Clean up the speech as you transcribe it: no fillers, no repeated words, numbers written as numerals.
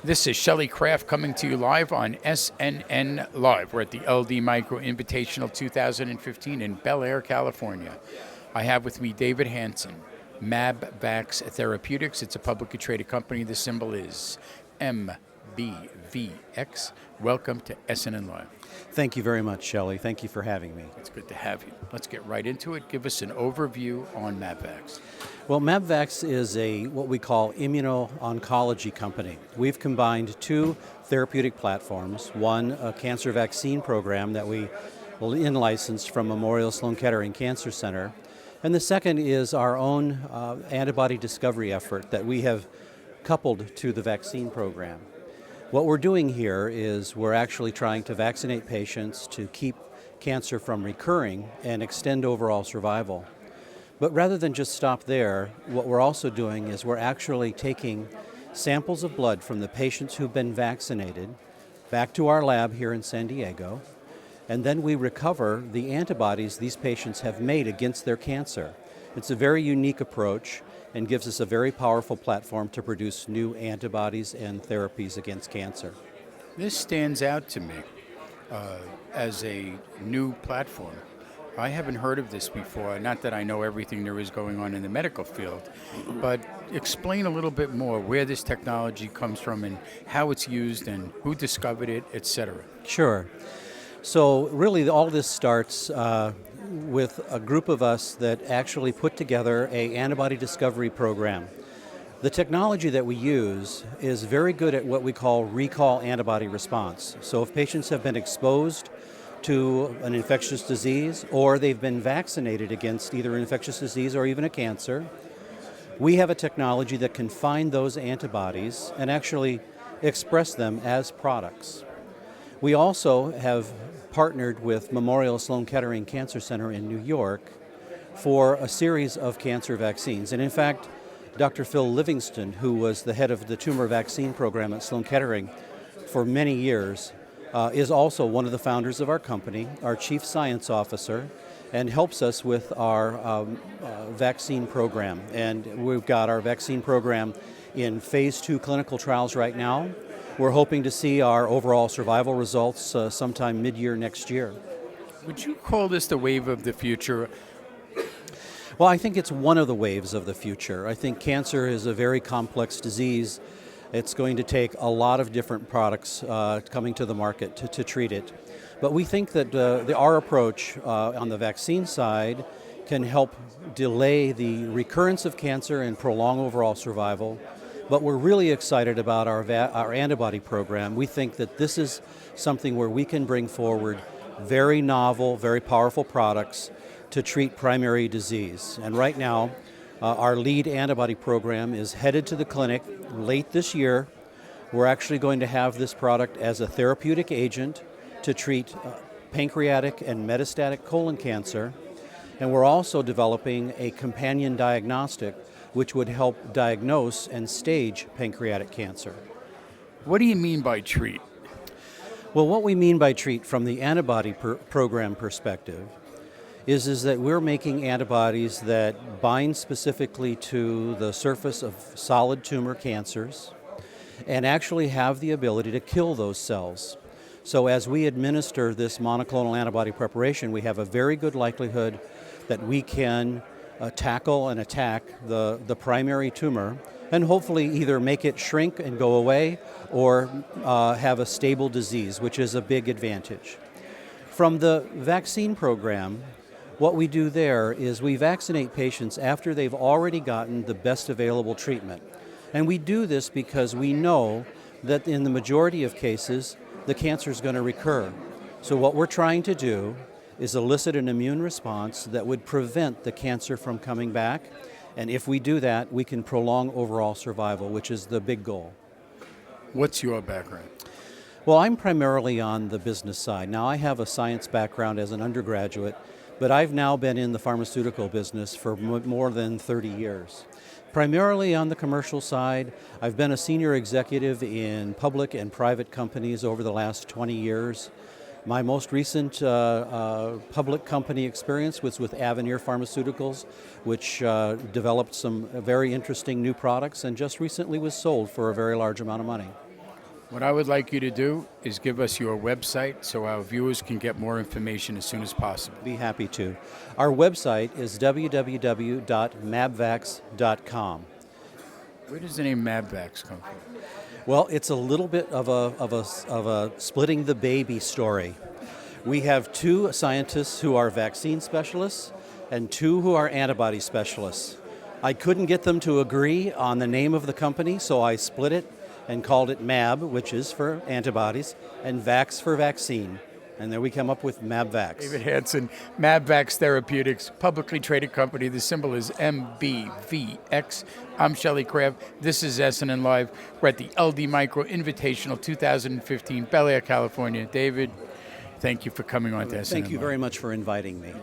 This is Shelley Kraft coming to you live on SNNLive. We're at the LD Micro Invitational 2015 in Bel Air, California. I have with me David Hansen, MabVax Therapeutics. It's a publicly traded company. The symbol is MBVX. Welcome to SNNLive. Thank you very much, Shelley. Thank you for having me. It's good to have you. Let's get right into it. Give us an overview on MabVax. Well, MabVax is what we call immuno-oncology company. We've combined two therapeutic platforms, one a cancer vaccine program that we in-licensed from Memorial Sloan Kettering Cancer Center, and the second is our own antibody discovery effort that we have coupled to the vaccine program. What we're doing here is we're actually trying to vaccinate patients to keep cancer from recurring and extend overall survival. But rather than just stop there, what we're also doing is we're actually taking samples of blood from the patients who've been vaccinated back to our lab here in San Diego, and then we recover the antibodies these patients have made against their cancer. It's a very unique approach and gives us a very powerful platform to produce new antibodies and therapies against cancer. This stands out to me as a new platform. I haven't heard of this before, not that I know everything there is going on in the medical field, but explain a little bit more where this technology comes from and how it's used and who discovered it, etc. Sure. So really all this starts with a group of us that actually put together an antibody discovery program. The technology that we use is very good at what we call recall antibody response. So if patients have been exposed to an infectious disease or they've been vaccinated against either an infectious disease or even a cancer, we have a technology that can find those antibodies and actually express them as products. We also have partnered with Memorial Sloan Kettering Cancer Center in New York for a series of cancer vaccines. And in fact, Dr. Phil Livingston, who was the head of the tumor vaccine program at Sloan Kettering for many years, is also one of the founders of our company, our chief science officer, and helps us with our vaccine program. And we've got our vaccine program in phase 2 clinical trials right now. We're hoping to see our overall survival results sometime mid-year next year. Would you call this the wave of the future? Well, I think it's one of the waves of the future. I think cancer is a very complex disease. It's going to take a lot of different products coming to the market to treat it. But we think that our approach on the vaccine side can help delay the recurrence of cancer and prolong overall survival. But we're really excited about our antibody program. We think that this is something where we can bring forward very novel, very powerful products to treat primary disease. And right now, our lead antibody program is headed to the clinic late this year. We're actually going to have this product as a therapeutic agent to treat pancreatic and metastatic colon cancer. And we're also developing a companion diagnostic which would help diagnose and stage pancreatic cancer. What do you mean by treat? Well, what we mean by treat from the antibody program perspective is that we're making antibodies that bind specifically to the surface of solid tumor cancers and actually have the ability to kill those cells. So as we administer this monoclonal antibody preparation, we have a very good likelihood that we can tackle and attack the primary tumor and hopefully either make it shrink and go away or have a stable disease, which is a big advantage. From the vaccine program, what we do there is we vaccinate patients after they've already gotten the best available treatment. And we do this because we know that in the majority of cases, the cancer is going to recur. So what we're trying to do is elicit an immune response that would prevent the cancer from coming back. And if we do that, we can prolong overall survival, which is the big goal. What's your background? Well, I'm primarily on the business side. Now, I have a science background as an undergraduate, but I've now been in the pharmaceutical business for more than 30 years. Primarily on the commercial side, I've been a senior executive in public and private companies over the last 20 years. My most recent public company experience was with Avenir Pharmaceuticals, which developed some very interesting new products and just recently was sold for a very large amount of money. What I would like you to do is give us your website so our viewers can get more information as soon as possible. Be happy to. Our website is www.mabvax.com. Where does the name MabVax come from? Well, it's a little bit of a splitting the baby story. We have 2 scientists who are vaccine specialists and 2 who are antibody specialists. I couldn't get them to agree on the name of the company, so I split it and called it MAB, which is for antibodies, and VAX for vaccine. And then we come up with MabVax. David Hansen, MabVax Therapeutics, publicly traded company. The symbol is MBVX. I'm Shelley Crabb. This is SNNLive. We're at the LD Micro Invitational 2015, Bel Air, California. David, thank you for coming on to SNN Thank you Live. very much for inviting me.